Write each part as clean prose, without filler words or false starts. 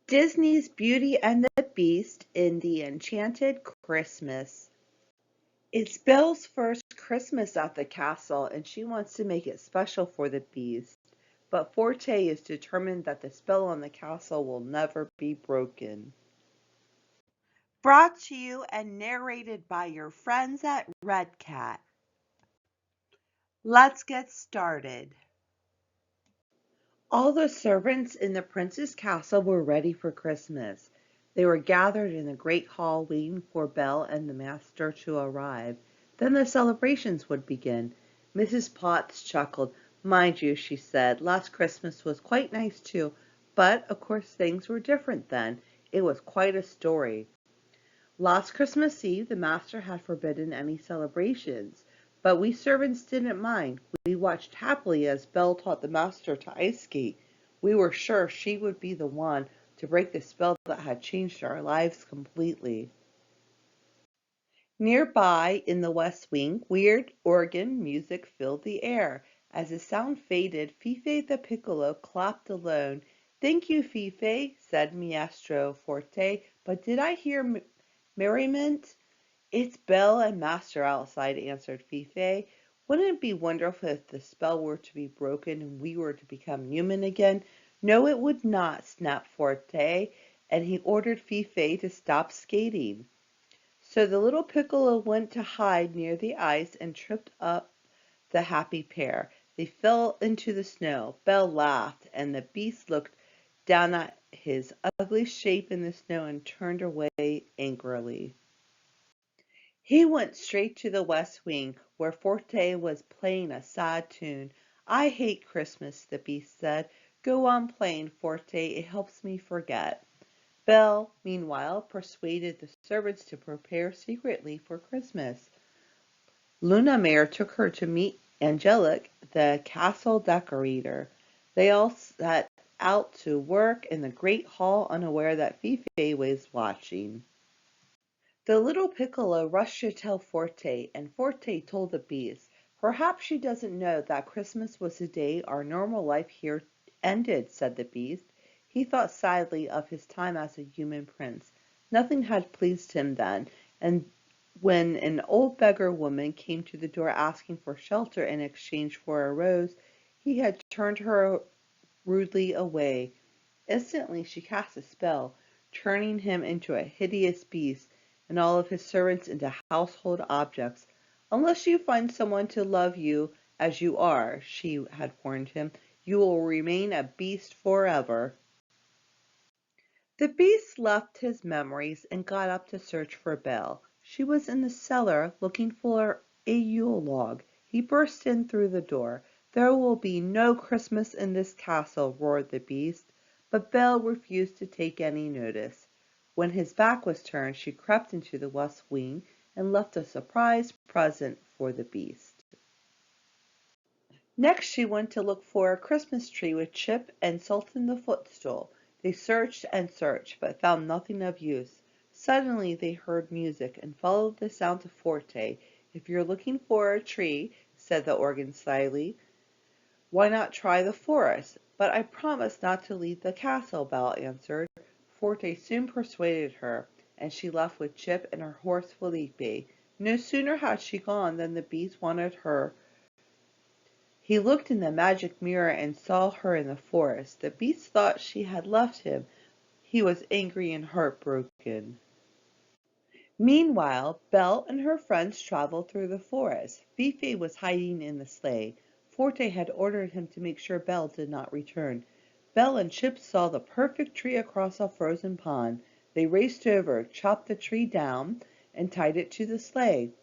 Disney's Beauty and the Beast in the Enchanted Christmas. It's Belle's first Christmas at the castle, and she wants to make it special for the Beast. But Forte is determined that the spell on the castle will never be broken. Brought to you and narrated by your friends at Red Cat. Let's get started. All the servants in the prince's castle were ready for Christmas. They were gathered in the great hall waiting for Belle and the master to arrive. Then the celebrations would begin. Mrs. Potts chuckled. "Mind you," she said, "last Christmas was quite nice too, but of course things were different then. It was quite a story. Last Christmas Eve the master had forbidden any celebrations, but we servants didn't mind. We watched happily as Belle taught the master to ice skate. We were sure she would be the one to break the spell that had changed our lives completely." Nearby, in the west wing, weird organ music filled the air. As the sound faded, Fife the piccolo clapped alone. "Thank you, Fife," said Maestro Forte, "but did I hear merriment?" "It's Belle and Master outside," answered Fife. "Wouldn't it be wonderful if the spell were to be broken and we were to become human again?" "No, it would not," snapped Forte, and he ordered Fife to stop skating. So the little piccolo went to hide near the ice and tripped up the happy pair. They fell into the snow. Belle laughed, and the Beast looked down at his ugly shape in the snow and turned away angrily. He went straight to the west wing, where Forte was playing a sad tune. "I hate Christmas," the Beast said. "Go on playing, Forte, it helps me forget." Belle, meanwhile, persuaded the servants to prepare secretly for Christmas. Lunamare took her to meet Angelic, the castle decorator. They all set out to work in the great hall, unaware that Fife was watching. The little piccolo rushed to tell Forte, and Forte told the Beast. "Perhaps she doesn't know that Christmas was the day our normal life here ended," said the Beast. He thought sadly of his time as a human prince. Nothing had pleased him then, and when an old beggar woman came to the door asking for shelter in exchange for a rose, he had turned her rudely away. Instantly she cast a spell, turning him into a hideous beast, and all of his servants into household objects. "Unless you find someone to love you as you are," she had warned him, "you will remain a beast forever." The Beast left his memories and got up to search for Belle. She was in the cellar looking for a Yule log. He burst in through the door. "There will be no Christmas in this castle," roared the Beast, but Belle refused to take any notice. When his back was turned, she crept into the west wing and left a surprise present for the Beast. Next she went to look for a Christmas tree with Chip and Sultan the Footstool. They searched and searched, but found nothing of use. Suddenly they heard music, and followed the sound of Forte. "If you're looking for a tree," said the organ slyly, "why not try the forest?" "But I promised not to leave the castle," Belle answered. Forte soon persuaded her, and she left with Chip and her horse Felipe. No sooner had she gone than the Beast wanted her. He looked in the magic mirror and saw her in the forest. The Beast thought she had left him. He was angry and heartbroken. Meanwhile, Belle and her friends traveled through the forest. Fife was hiding in the sleigh. Forte had ordered him to make sure Belle did not return. Belle and Chip saw the perfect tree across a frozen pond. They raced over, chopped the tree down, and tied it to the sleigh.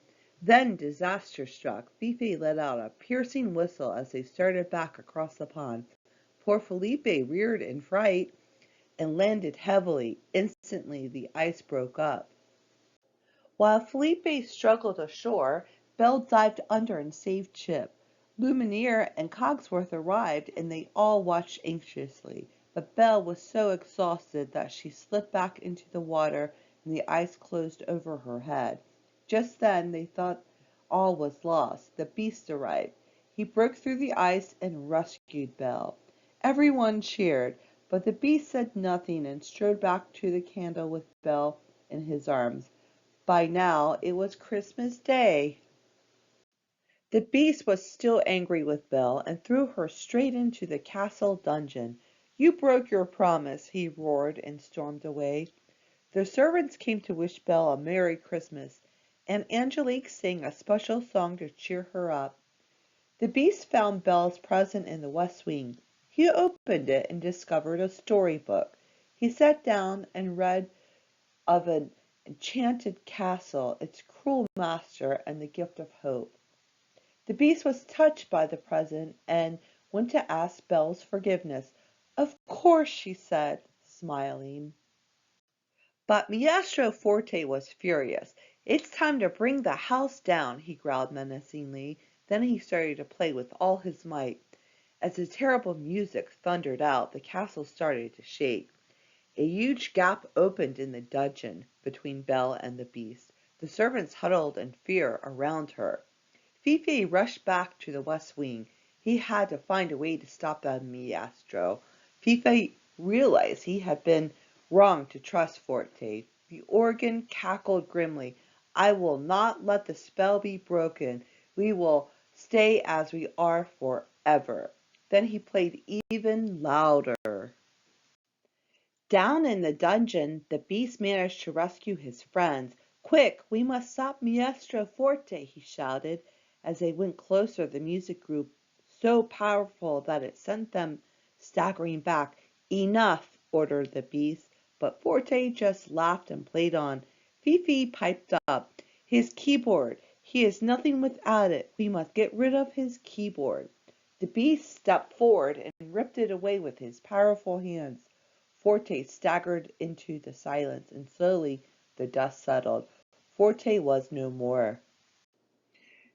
Then disaster struck. Fife let out a piercing whistle as they started back across the pond. Poor Felipe reared in fright and landed heavily. Instantly the ice broke up. While Felipe struggled ashore, Belle dived under and saved Chip. Lumiere and Cogsworth arrived, and they all watched anxiously. But Belle was so exhausted that she slipped back into the water, and the ice closed over her head. Just then they thought all was lost. The Beast arrived. He broke through the ice and rescued Belle. Everyone cheered. But the Beast said nothing and strode back to the candle with Belle in his arms. By now it was Christmas Day. The Beast was still angry with Belle and threw her straight into the castle dungeon. "You broke your promise," he roared and stormed away. The servants came to wish Belle a Merry Christmas, and Angelique sang a special song to cheer her up. The Beast found Belle's present in the west wing. He opened it and discovered a story book. He sat down and read of an enchanted castle, its cruel master, and the gift of hope. The Beast was touched by the present and went to ask Belle's forgiveness. "Of course," she said, smiling. But Maestro Forte was furious. "It's time to bring the house down," he growled menacingly. Then he started to play with all his might. As the terrible music thundered out, the castle started to shake. A huge gap opened in the dungeon between Belle and the Beast. The servants huddled in fear around her. Fifi rushed back to the west wing. He had to find a way to stop the Maestro. Fifi realized he had been wrong to trust Forte. The organ cackled grimly. "I will not let the spell be broken. We will stay as we are forever." Then he played even louder. Down in the dungeon, the Beast managed to rescue his friends. "Quick, we must stop Maestro Forte," he shouted. As they went closer, the music grew so powerful that it sent them staggering back. "Enough," ordered the Beast, but Forte just laughed and played on. Fifi piped up. "His keyboard. He is nothing without it. We must get rid of his keyboard." The Beast stepped forward and ripped it away with his powerful hands. Forte staggered into the silence, and slowly the dust settled. Forte was no more.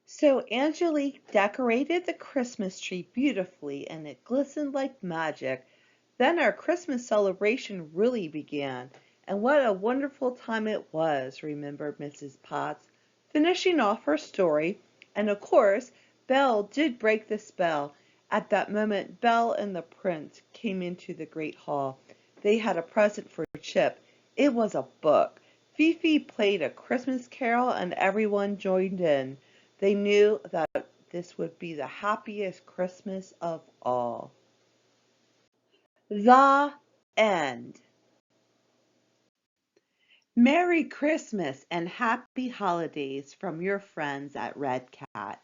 So Angelique decorated the Christmas tree beautifully, and it glistened like magic. Then our Christmas celebration really began, and what a wonderful time it was, remembered Mrs. Potts, finishing off her story. And of course, Belle did break the spell. At that moment, Belle and the prince came into the great hall. They had a present for Chip. It was a book. Fifi played a Christmas carol, and everyone joined in. They knew that this would be the happiest Christmas of all. The end. Merry Christmas and happy holidays from your friends at Red Cat.